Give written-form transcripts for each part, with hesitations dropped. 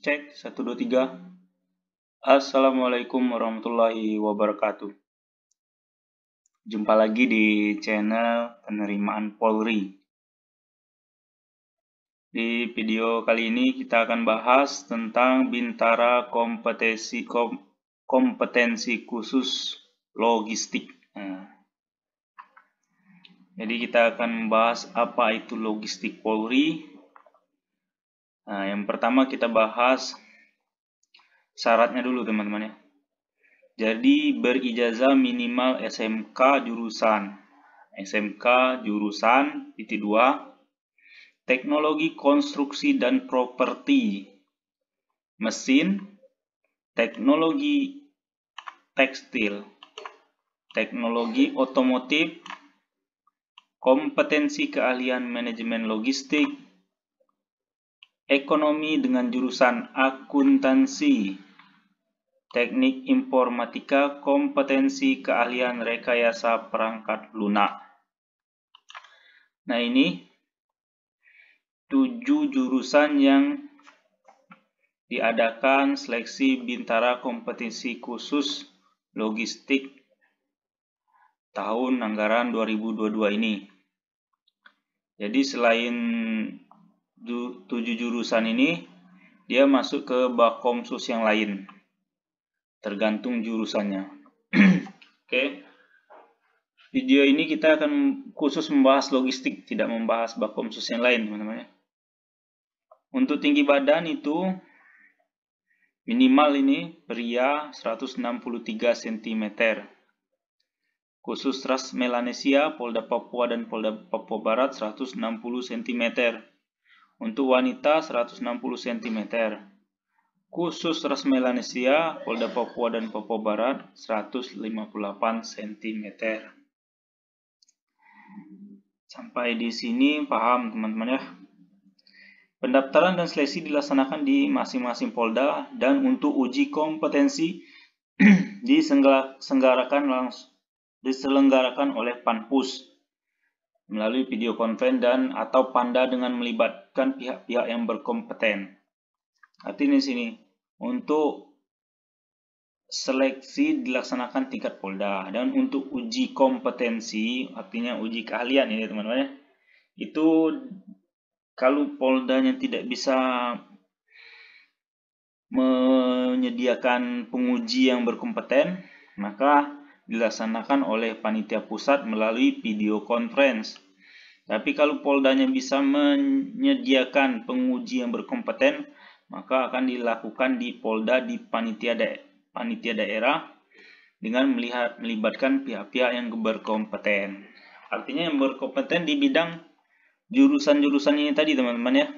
Cek 1 2 3. Assalamualaikum warahmatullahi wabarakatuh. Jumpa lagi di channel penerimaan Polri. Di video kali ini kita akan bahas tentang Bintara kompetensi khusus logistik. Jadi kita akan membahas apa itu logistik Polri. Yang pertama kita bahas syaratnya dulu teman-teman ya. Jadi berijazah minimal SMK jurusan titik 2 teknologi konstruksi dan properti, mesin, teknologi tekstil, teknologi otomotif, kompetensi keahlian manajemen logistik, ekonomi dengan jurusan akuntansi, teknik informatika, kompetensi keahlian rekayasa perangkat lunak. Nah, ini 7 jurusan yang diadakan seleksi Bintara kompetensi khusus logistik tahun anggaran 2022 ini. Jadi selain 7 jurusan ini, dia masuk ke Bakomsus yang lain, tergantung jurusannya. Oke. Video ini kita akan khusus membahas logistik, tidak membahas Bakomsus yang lain, teman-teman. Untuk tinggi badan itu minimal ini pria 163 cm. Khusus ras Melanesia, Polda Papua dan Polda Papua Barat 160 cm. Untuk wanita 160 cm. Khusus ras Melanesia, Polda Papua dan Papua Barat 158 cm. Sampai di sini paham teman-teman ya. Pendaftaran dan seleksi dilaksanakan di masing-masing Polda dan untuk uji kompetensi diselenggarakan oleh Panpus melalui video konferensi dan atau Panda dengan melibatkan pihak-pihak yang berkompeten. Artinya di sini untuk seleksi dilaksanakan tingkat Polda dan untuk uji kompetensi artinya uji keahlian ini teman-teman ya. Itu kalau Poldanya tidak bisa menyediakan penguji yang berkompeten, maka dilaksanakan oleh panitia pusat melalui video conference. Tapi kalau Poldanya bisa menyediakan penguji yang berkompeten, maka akan dilakukan di Polda di panitia daerah dengan melibatkan pihak-pihak yang berkompeten. Artinya yang berkompeten di bidang jurusan-jurusan ini tadi teman-teman ya.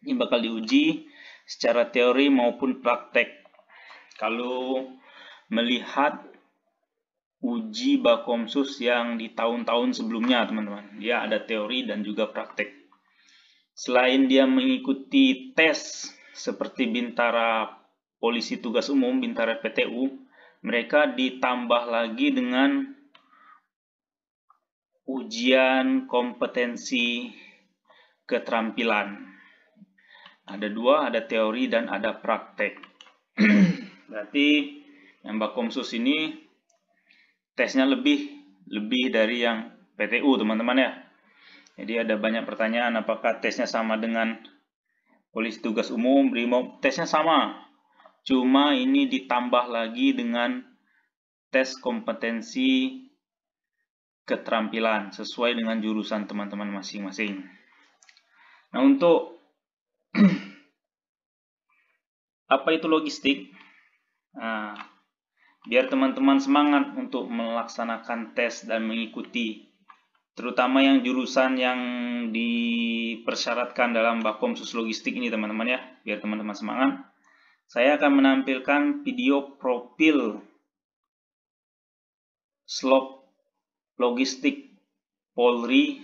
Ini bakal diuji secara teori maupun praktek. Kalau melihat uji Bakomsus yang di tahun-tahun sebelumnya teman-teman, dia ada teori dan juga praktek. Selain dia mengikuti tes seperti Bintara Polisi Tugas Umum, Bintara PTU, mereka ditambah lagi dengan ujian kompetensi keterampilan. Ada 2, ada teori dan ada praktek. Berarti yang Bakomsus ini tesnya lebih dari yang PTU teman-teman ya. Jadi ada banyak pertanyaan apakah tesnya sama dengan Polisi Tugas Umum, Brimob. Tesnya sama. Cuma ini ditambah lagi dengan tes kompetensi keterampilan sesuai dengan jurusan teman-teman masing-masing. Nah, untuk apa itu logistik? Nah, biar teman-teman semangat untuk melaksanakan tes dan mengikuti, terutama yang jurusan yang dipersyaratkan dalam Bakomsus logistik ini teman-teman ya, biar teman-teman semangat. Saya akan menampilkan video profil slot logistik Polri.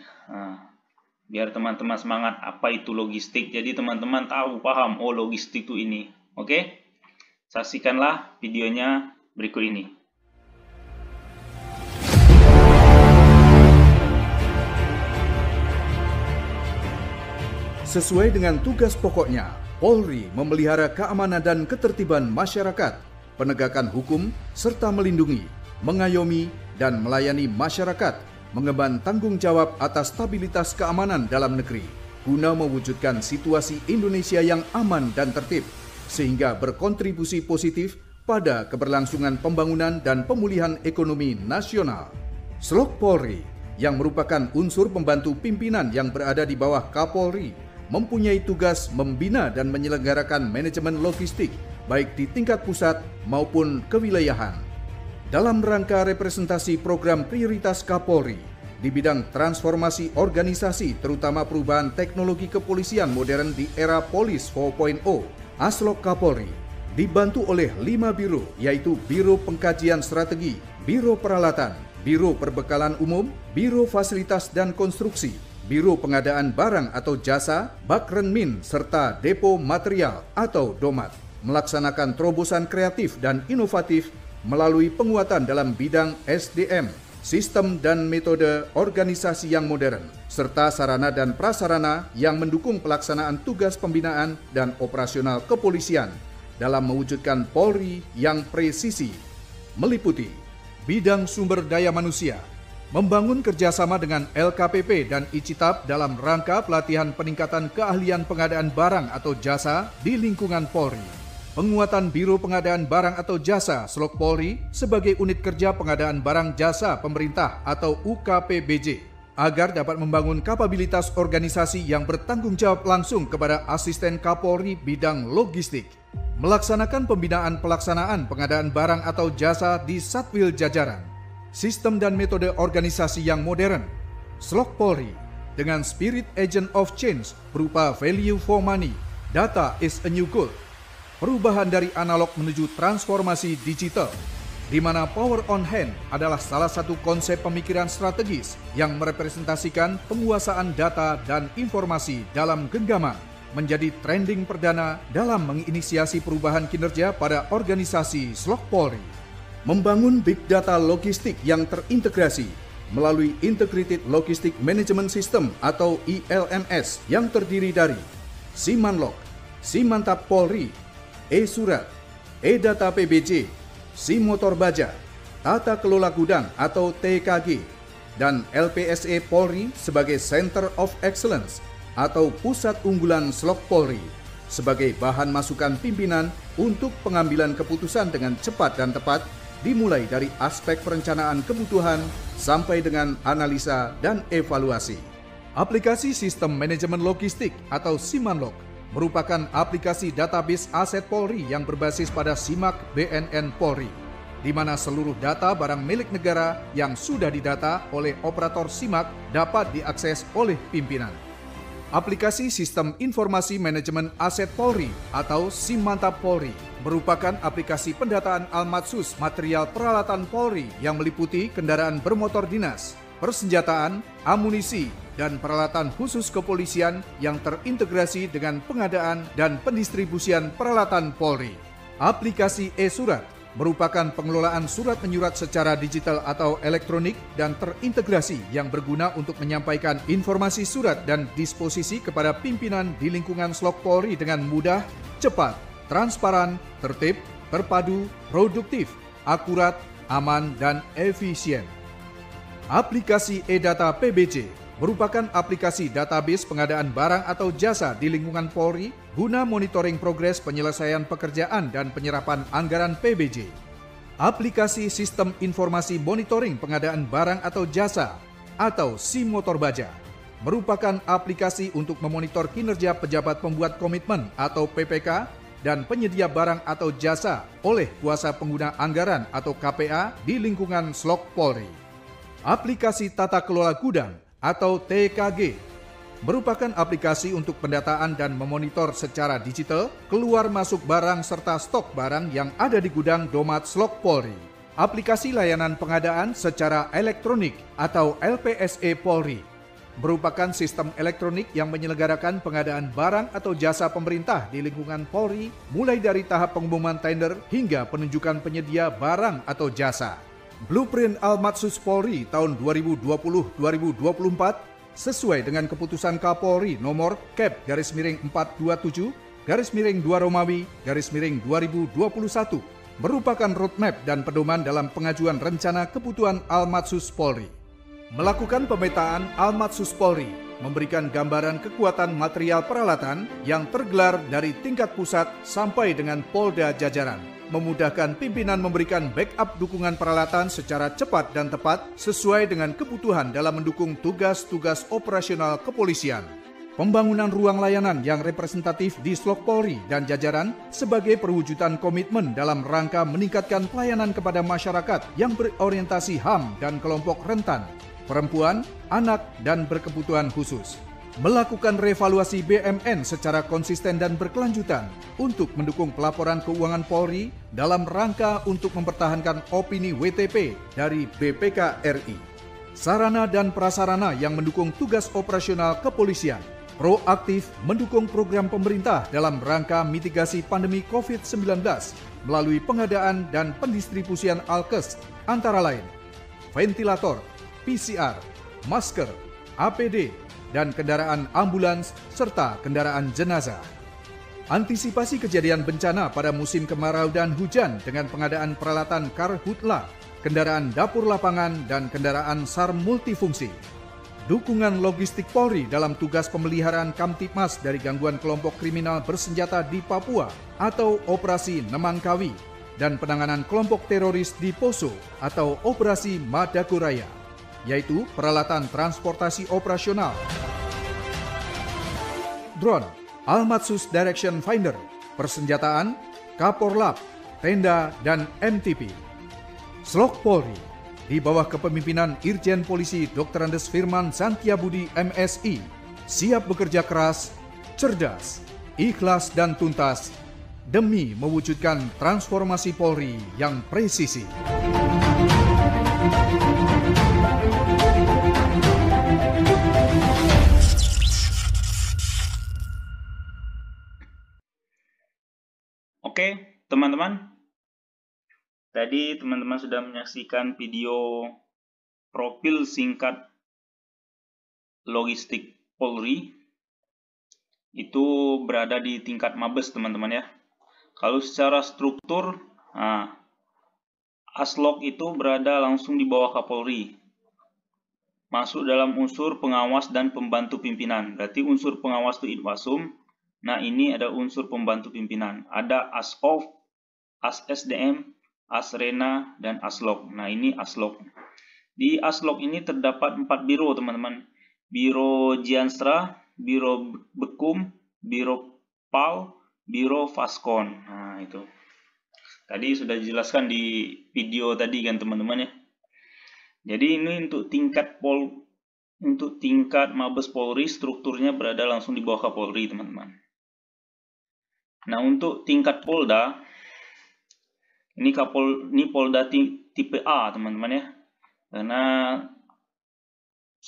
Biar teman-teman semangat apa itu logistik. Jadi teman-teman tahu, paham, oh logistik itu ini. Oke? Saksikanlah videonya berikut ini. Sesuai dengan tugas pokoknya, Polri memelihara keamanan dan ketertiban masyarakat, penegakan hukum, serta melindungi, mengayomi, dan melayani masyarakat, mengemban tanggung jawab atas stabilitas keamanan dalam negeri, guna mewujudkan situasi Indonesia yang aman dan tertib, sehingga berkontribusi positif pada keberlangsungan pembangunan dan pemulihan ekonomi nasional. Slok Polri, yang merupakan unsur pembantu pimpinan yang berada di bawah Kapolri, mempunyai tugas membina dan menyelenggarakan manajemen logistik, baik di tingkat pusat maupun kewilayahan. Dalam rangka representasi program prioritas Kapolri di bidang transformasi organisasi terutama perubahan teknologi kepolisian modern di era Polis 4.0, Aslok Kapolri dibantu oleh 5 biro, yaitu Biro Pengkajian Strategi, Biro Peralatan, Biro Perbekalan Umum, Biro Fasilitas dan Konstruksi, Biro Pengadaan Barang atau Jasa, Bakrenmin, serta Depo Material atau DOMAT, melaksanakan terobosan kreatif dan inovatif melalui penguatan dalam bidang SDM, sistem dan metode organisasi yang modern, serta sarana dan prasarana yang mendukung pelaksanaan tugas pembinaan dan operasional kepolisian dalam mewujudkan Polri yang presisi, meliputi bidang sumber daya manusia, membangun kerjasama dengan LKPP dan ICITAP dalam rangka pelatihan peningkatan keahlian pengadaan barang atau jasa di lingkungan Polri. Penguatan Biro Pengadaan Barang atau Jasa Slok Polri sebagai unit kerja pengadaan barang jasa pemerintah atau UKPBJ agar dapat membangun kapabilitas organisasi yang bertanggung jawab langsung kepada Asisten Kapolri bidang logistik. Melaksanakan pembinaan pelaksanaan pengadaan barang atau jasa di Satwil jajaran. Sistem dan metode organisasi yang modern. Slok Polri dengan spirit agent of change berupa value for money, data is a new gold. Perubahan dari analog menuju transformasi digital, di mana power on hand adalah salah satu konsep pemikiran strategis yang merepresentasikan penguasaan data dan informasi dalam genggaman, menjadi trending perdana dalam menginisiasi perubahan kinerja pada organisasi Slok Polri. Membangun big data logistik yang terintegrasi melalui Integrated Logistic Management System atau ILMS yang terdiri dari Simanlog, Simantap Polri, E-Surat, E-Data PBJ, Si-Motor Baja, Tata Kelola Gudang atau TKG, dan LPSE Polri sebagai Center of Excellence atau Pusat Unggulan Slok Polri sebagai bahan masukan pimpinan untuk pengambilan keputusan dengan cepat dan tepat, dimulai dari aspek perencanaan kebutuhan sampai dengan analisa dan evaluasi. Aplikasi Sistem Manajemen Logistik atau Simanlog merupakan aplikasi database aset Polri yang berbasis pada SIMAK BNN Polri, di mana seluruh data barang milik negara yang sudah didata oleh operator SIMAK dapat diakses oleh pimpinan. Aplikasi Sistem Informasi Manajemen Aset Polri atau Simantap Polri merupakan aplikasi pendataan almatsus material peralatan Polri yang meliputi kendaraan bermotor dinas, persenjataan, amunisi, dan peralatan khusus kepolisian yang terintegrasi dengan pengadaan dan pendistribusian peralatan Polri. Aplikasi E-Surat merupakan pengelolaan surat menyurat secara digital atau elektronik dan terintegrasi yang berguna untuk menyampaikan informasi surat dan disposisi kepada pimpinan di lingkungan Slok Polri dengan mudah, cepat, transparan, tertib, terpadu, produktif, akurat, aman, dan efisien. Aplikasi E-Data PBJ merupakan aplikasi database pengadaan barang atau jasa di lingkungan Polri guna monitoring progres penyelesaian pekerjaan dan penyerapan anggaran PBJ. Aplikasi Sistem Informasi Monitoring Pengadaan Barang atau Jasa atau Si-Motor Baja merupakan aplikasi untuk memonitor kinerja pejabat pembuat komitmen atau PPK dan penyedia barang atau jasa oleh kuasa pengguna anggaran atau KPA di lingkungan Slok Polri. Aplikasi Tata Kelola Gudang atau TKG merupakan aplikasi untuk pendataan dan memonitor secara digital keluar masuk barang serta stok barang yang ada di gudang DOMAT Slok Polri. Aplikasi layanan pengadaan secara elektronik atau LPSE Polri merupakan sistem elektronik yang menyelenggarakan pengadaan barang atau jasa pemerintah di lingkungan Polri mulai dari tahap pengumuman tender hingga penunjukan penyedia barang atau jasa. Blueprint Almatsus Polri tahun 2020-2024 sesuai dengan keputusan Kapolri nomor Cap-427 2 Romawi _2021 merupakan roadmap dan pedoman dalam pengajuan rencana kebutuhan Almatsus Polri. Melakukan pemetaan Almatsus Polri memberikan gambaran kekuatan material peralatan yang tergelar dari tingkat pusat sampai dengan Polda jajaran, memudahkan pimpinan memberikan backup dukungan peralatan secara cepat dan tepat sesuai dengan kebutuhan dalam mendukung tugas-tugas operasional kepolisian. Pembangunan ruang layanan yang representatif di Slok Polri dan jajaran sebagai perwujudan komitmen dalam rangka meningkatkan pelayanan kepada masyarakat yang berorientasi HAM dan kelompok rentan, perempuan, anak, dan berkebutuhan khusus. Melakukan revaluasi BMN secara konsisten dan berkelanjutan untuk mendukung pelaporan keuangan Polri dalam rangka untuk mempertahankan opini WTP dari BPK RI. Sarana dan prasarana yang mendukung tugas operasional kepolisian. Proaktif mendukung program pemerintah dalam rangka mitigasi pandemi COVID-19 melalui pengadaan dan pendistribusian alkes antara lain ventilator, PCR, masker, APD, dan kendaraan ambulans serta kendaraan jenazah. Antisipasi kejadian bencana pada musim kemarau dan hujan dengan pengadaan peralatan karhutla, kendaraan dapur lapangan, dan kendaraan SAR multifungsi. Dukungan logistik Polri dalam tugas pemeliharaan Kamtipmas dari gangguan kelompok kriminal bersenjata di Papua atau Operasi Nemangkawi dan penanganan kelompok teroris di Poso atau Operasi Madagoraya, yaitu peralatan transportasi operasional, drone, Almatsus Direction Finder, persenjataan, Kaporlap, tenda, dan MTP. Slok Polri di bawah kepemimpinan Irjen Polisi Dr. Andes Firman Santiabudi MSI, siap bekerja keras, cerdas, ikhlas dan tuntas demi mewujudkan transformasi Polri yang presisi. Oke, teman-teman. Tadi teman-teman sudah menyaksikan video profil singkat logistik Polri. Itu berada di tingkat Mabes, teman-teman ya. Kalau secara struktur, Aslok itu berada langsung di bawah Kapolri. Masuk dalam unsur pengawas dan pembantu pimpinan. Berarti unsur pengawas itu Itwasum. Nah, ini ada unsur pembantu pimpinan. Ada Asof, ASSDM, Asrena, dan Aslok. Nah, ini Aslok. Di Aslok ini terdapat 4 biro, teman-teman. Biro Jianstra, Biro Bekum, Biro PAL, Biro Faskon. Nah, itu. Tadi sudah dijelaskan di video tadi kan, teman-teman ya. Jadi ini untuk tingkat Mabes Polri, strukturnya berada langsung di bawah Kapolri, teman-teman. Nah, untuk tingkat Polda, ini Polda tipe A, teman-teman ya. Karena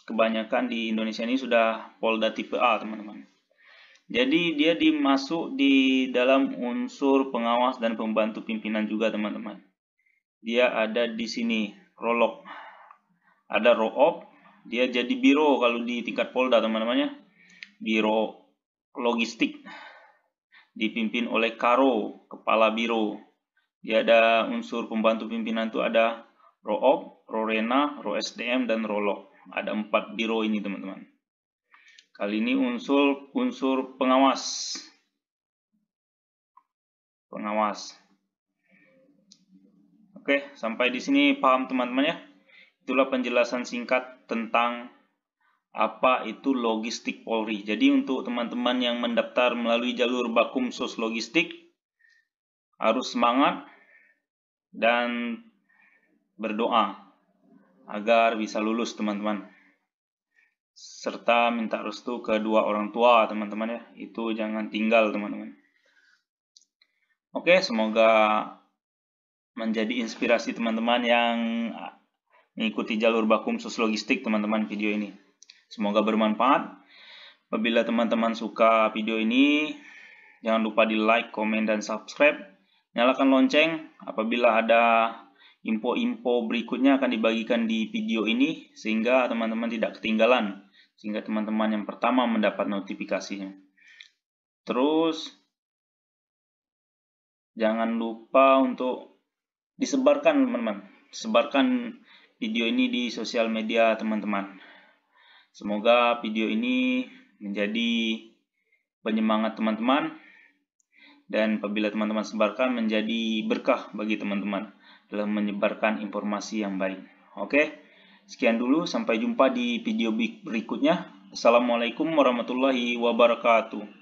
kebanyakan di Indonesia ini sudah Polda tipe A, teman-teman. Jadi dia dimasuk di dalam unsur pengawas dan pembantu pimpinan juga, teman-teman. Dia ada di sini, Rolok. Ada Roop, dia jadi biro kalau di tingkat Polda, teman-teman ya. Biro logistik dipimpin oleh Karo, kepala biro. Dia ada unsur pembantu pimpinan itu ada Roop, Rorena, RoSDM, dan Rolok. Ada 4 biro ini, teman-teman. Kali ini unsur pengawas. Oke, sampai di sini paham, teman-teman ya. Itulah penjelasan singkat tentang apa itu logistik Polri. Jadi untuk teman-teman yang mendaftar melalui jalur Bakumsos Logistik, harus semangat dan berdoa agar bisa lulus, teman-teman. Serta minta restu kedua orang tua, teman-teman ya. Itu jangan tinggal, teman-teman. Oke, semoga menjadi inspirasi teman-teman yang mengikuti jalur Bakumsos Logistik, teman-teman, video ini. Semoga bermanfaat. Apabila teman-teman suka video ini, jangan lupa di like, komen, dan subscribe. Nyalakan lonceng apabila ada info-info berikutnya akan dibagikan di video ini, sehingga teman-teman tidak ketinggalan, sehingga teman-teman yang pertama mendapat notifikasinya. Terus Jangan lupa untuk disebarkan teman-teman. Sebarkan video ini di sosial media teman-teman. Semoga video ini menjadi penyemangat teman-teman, dan apabila teman-teman sebarkan menjadi berkah bagi teman-teman dalam menyebarkan informasi yang baik. Oke, sekian dulu, sampai jumpa di video berikutnya. Assalamualaikum warahmatullahi wabarakatuh.